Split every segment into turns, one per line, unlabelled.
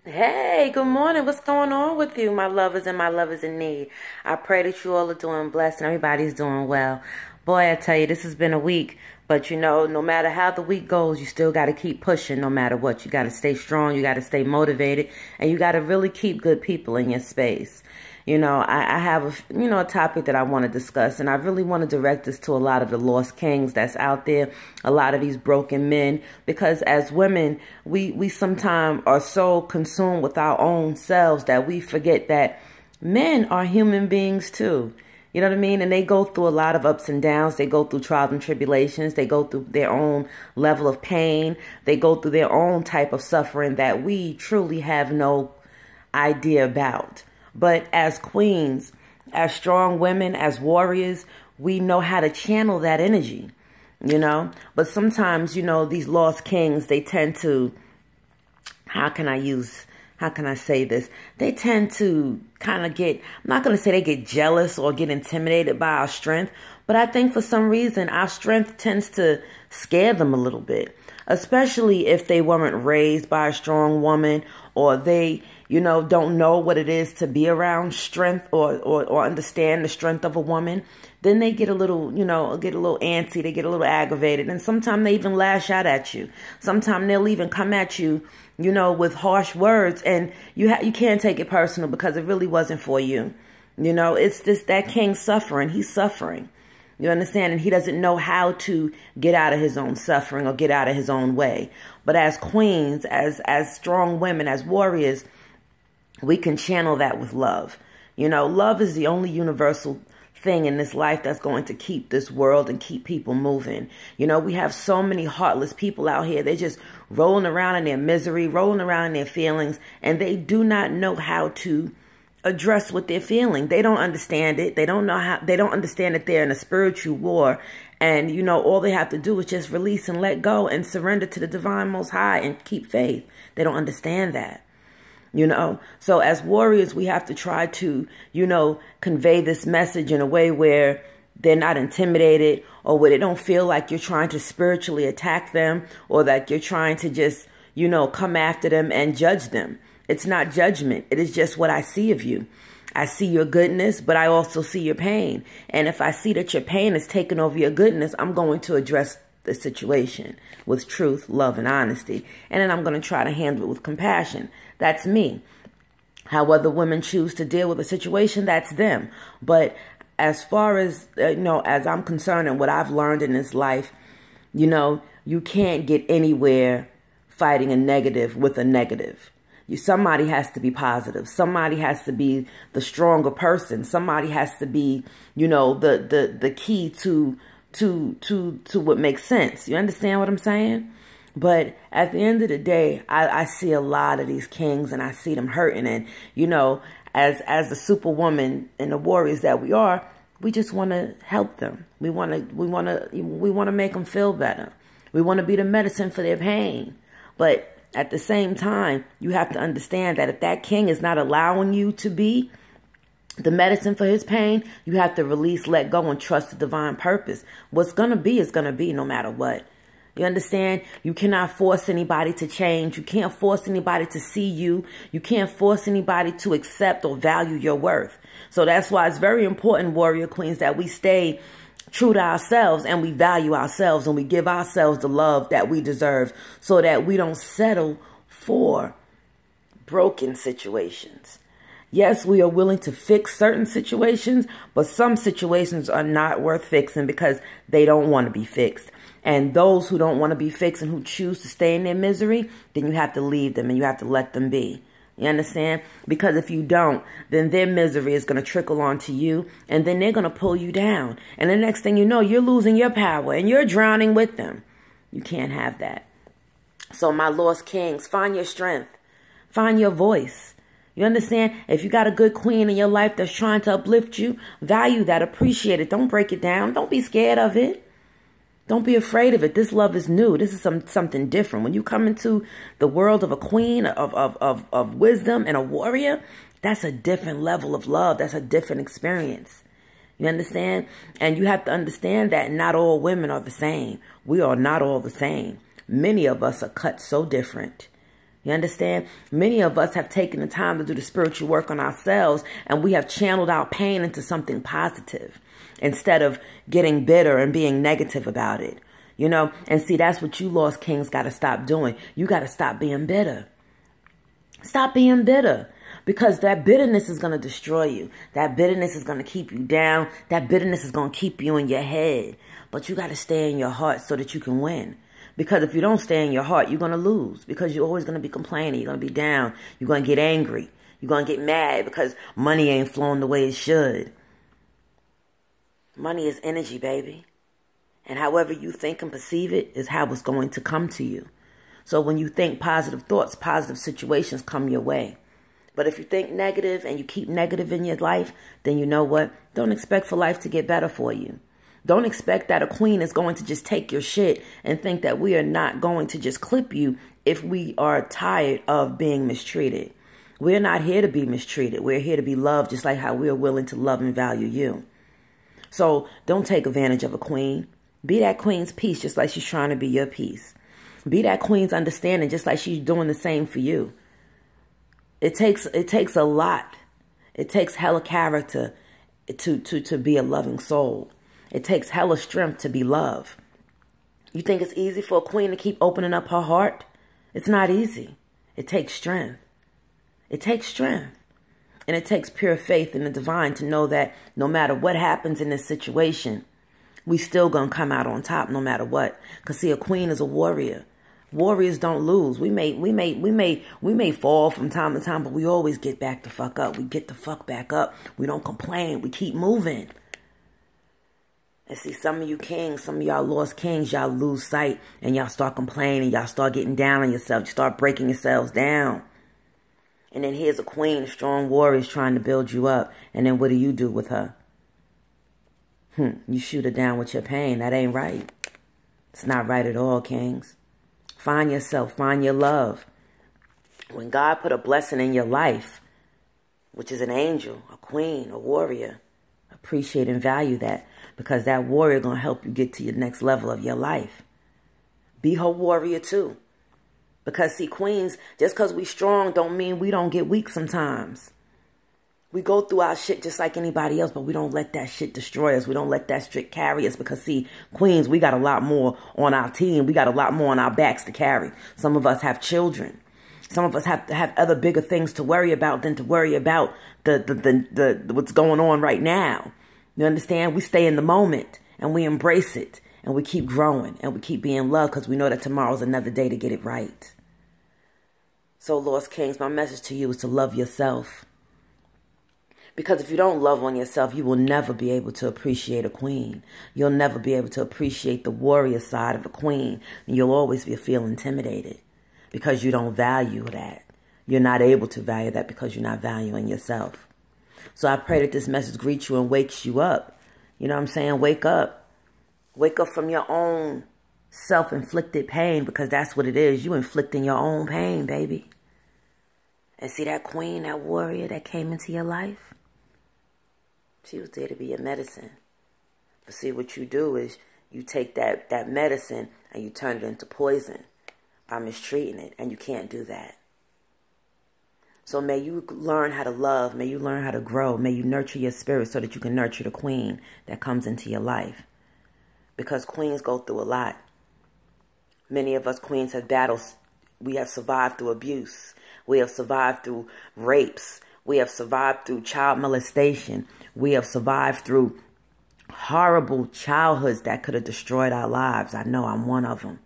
Hey, good morning. What's going on with you, my lovers and my lovers in need? I pray that you all are doing blessed and everybody's doing well. Boy, I tell you, this has been a week, but no matter how the week goes, you still got to keep pushing no matter what. You got to stay strong, you got to stay motivated, and you got to really keep good people in your space. I have a topic that I want to discuss, and I really want to direct this to a lot of the lost kings that's out there, a lot of these broken men, because as women, we sometimes are so consumed with our own selves that we forget that men are human beings too. You know what I mean? And they go through a lot of ups and downs. They go through trials and tribulations. They go through their own level of pain. They go through their own type of suffering that we truly have no idea about. But as queens, as strong women, as warriors, we know how to channel that energy, But sometimes, these lost kings, they tend to, how can I say this? They tend to kind of get, I'm not going to say they get jealous or get intimidated by our strength, but I think for some reason our strength tends to scare them a little bit, especially if they weren't raised by a strong woman, or they, don't know what it is to be around strength or understand the strength of a woman. Then they get a little, get a little antsy, they get a little aggravated, and sometimes they even lash out at you. Sometimes they'll even come at you, with harsh words, and you can't take it personal because it really wasn't for you. It's just that king suffering. He's suffering. You understand? And he doesn't know how to get out of his own suffering or get out of his own way. But as queens, as strong women, as warriors, we can channel that with love. Love is the only universal thing in this life that's going to keep this world and keep people moving. We have so many heartless people out here. They're just rolling around in their misery, rolling around in their feelings, and they do not know how to address what they're feeling. They don't understand it. They don't understand that they're in a spiritual war. And, all they have to do is just release and let go and surrender to the divine most high and keep faith. They don't understand that. So as warriors, we have to try to, convey this message in a way where they're not intimidated, or where they don't feel like you're trying to spiritually attack them, or that you're trying to just, come after them and judge them. It's not judgment. It is just what I see of you. I see your goodness, but I also see your pain. And if I see that your pain is taking over your goodness, I'm going to address the situation with truth, love, and honesty. And then I'm going to try to handle it with compassion. That's me. How other women choose to deal with a situation, that's them. But as far as, as I'm concerned and what I've learned in this life, you can't get anywhere fighting a negative with a negative. Somebody has to be positive. Somebody has to be the stronger person. Somebody has to be, the key to what makes sense. You understand what I'm saying? But at the end of the day, I see a lot of these kings, and I see them hurting. And, as the superwoman and the warriors that we are, we just want to help them. We want to make them feel better. We want to be the medicine for their pain. But at the same time, you have to understand that if that king is not allowing you to be the medicine for his pain, you have to release, let go, and trust the divine purpose. What's going to be is going to be no matter what. You understand? You cannot force anybody to change. You can't force anybody to see you. You can't force anybody to accept or value your worth. So that's why it's very important, warrior queens, that we stay true to ourselves, and we value ourselves, and we give ourselves the love that we deserve, so that we don't settle for broken situations. Yes, we are willing to fix certain situations, but some situations are not worth fixing because they don't want to be fixed. And those who don't want to be fixed and who choose to stay in their misery, then you have to leave them and you have to let them be. You understand? Because if you don't, then their misery is going to trickle onto you, and then they're going to pull you down. And the next thing you know, you're losing your power and you're drowning with them. You can't have that. So my lost kings, find your strength. Find your voice. You understand? If you got a good queen in your life that's trying to uplift you, value that, appreciate it. Don't break it down. Don't be scared of it. Don't be afraid of it. This love is new. This is something different. When you come into the world of a queen, of wisdom, and a warrior, that's a different level of love. That's a different experience. You understand? And you have to understand that not all women are the same. We are not all the same. Many of us are cut so different. You understand? Many of us have taken the time to do the spiritual work on ourselves, and we have channeled our pain into something positive instead of getting bitter and being negative about it. You know, and see, that's what you lost kings got to stop doing. You got to stop being bitter. Stop being bitter, because that bitterness is going to destroy you. That bitterness is going to keep you down. That bitterness is going to keep you in your head. But you got to stay in your heart so that you can win. Because if you don't stay in your heart, you're going to lose. Because you're always going to be complaining. You're going to be down. You're going to get angry. You're going to get mad because money ain't flowing the way it should. Money is energy, baby. And however you think and perceive it is how it's going to come to you. So when you think positive thoughts, positive situations come your way. But if you think negative and you keep negative in your life, then you know what? Don't expect for life to get better for you. Don't expect that a queen is going to just take your shit and think that we are not going to just clip you if we are tired of being mistreated. We're not here to be mistreated. We're here to be loved, just like how we're willing to love and value you. So don't take advantage of a queen. Be that queen's peace, just like she's trying to be your peace. Be that queen's understanding, just like she's doing the same for you. It takes a lot. It takes hella character to be a loving soul. It takes hella strength to be loved. You think it's easy for a queen to keep opening up her heart? It's not easy. It takes strength. It takes strength. And it takes pure faith in the divine to know that no matter what happens in this situation, we still gonna come out on top no matter what. Because see, a queen is a warrior. Warriors don't lose. We may fall from time to time, but we always get back the fuck up. We get the fuck back up. We don't complain. We keep moving. And see, some of you kings, some of y'all lost kings, y'all lose sight and y'all start complaining. Y'all start getting down on yourself. You start breaking yourselves down. And then here's a queen, a strong warrior is trying to build you up. And then what do you do with her? You shoot her down with your pain. That ain't right. It's not right at all, kings. Find yourself. Find your love. When God put a blessing in your life, which is an angel, a queen, a warrior, appreciate and value that, because that warrior going to help you get to your next level of your life. Be her warrior too. Because see, queens, just because we strong don't mean we don't get weak sometimes. We go through our shit just like anybody else, but we don't let that shit destroy us. We don't let that shit carry us, because see, queens, we got a lot more on our team. We got a lot more on our backs to carry. Some of us have children. Some of us have to have other bigger things to worry about than to worry about the what's going on right now. You understand? We stay in the moment and we embrace it and we keep growing and we keep being loved, because we know that tomorrow's another day to get it right. So, Lost Kings, my message to you is to love yourself. Because if you don't love on yourself, you will never be able to appreciate a queen. You'll never be able to appreciate the warrior side of a queen. And you'll always feel intimidated because you don't value that. You're not able to value that because you're not valuing yourself. So I pray that this message greets you and wakes you up. You know what I'm saying? Wake up. Wake up from your own self-inflicted pain, because that's what it is. You inflicting your own pain, baby. And see that queen, that warrior that came into your life? She was there to be your medicine. But see, what you do is you take that medicine and you turn it into poison by mistreating it. And you can't do that. So may you learn how to love. May you learn how to grow. May you nurture your spirit so that you can nurture the queen that comes into your life. Because queens go through a lot. Many of us queens have battled. We have survived through abuse. We have survived through rapes. We have survived through child molestation. We have survived through horrible childhoods that could have destroyed our lives. I know I'm one of them.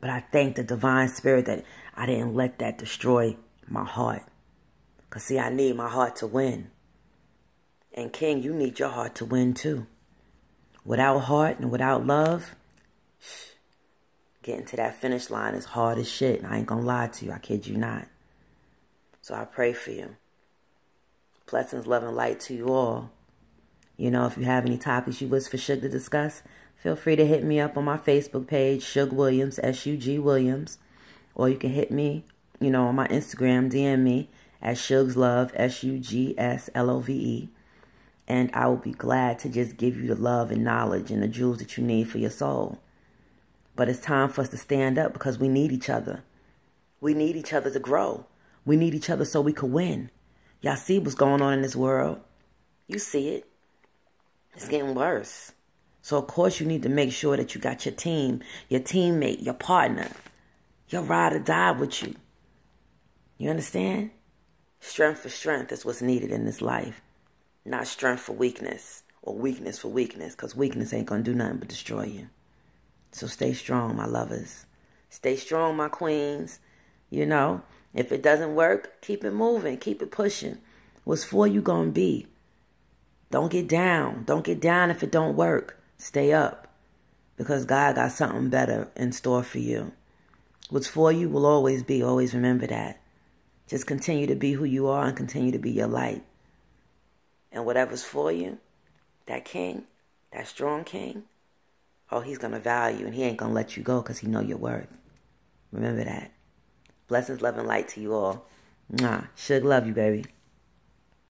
But I thank the divine spirit that I didn't let that destroy my heart. Because see, I need my heart to win. And King, you need your heart to win too. Without heart and without love, getting to that finish line is hard as shit. I ain't gonna lie to you. I kid you not. So I pray for you. Blessings, love, and light to you all. You know, if you have any topics you wish for Shug to discuss, feel free to hit me up on my Facebook page, Shug Williams, S-U-G Williams. Or you can hit me, you know, on my Instagram, DM me at Shugs Love, S-U-G-S-L-O-V-E. And I will be glad to just give you the love and knowledge and the jewels that you need for your soul. But it's time for us to stand up, because we need each other. We need each other to grow. We need each other so we could win. Y'all see what's going on in this world. You see it. It's getting worse. So, of course, you need to make sure that you got your team, your teammate, your partner, your ride or die with you. You understand? Strength for strength is what's needed in this life. Not strength for weakness or weakness for weakness, because weakness ain't going to do nothing but destroy you. So stay strong, my lovers. Stay strong, my queens. You know, if it doesn't work, keep it moving. Keep it pushing. What's for you going to be? Don't get down. Don't get down if it don't work. Stay up, because God got something better in store for you. What's for you will always be. Always remember that. Just continue to be who you are and continue to be your light. And whatever's for you, that king, that strong king, oh, he's going to value, and he ain't going to let you go because he know your worth. Remember that. Blessings, love, and light to you all. Mwah. Suge, love you, baby.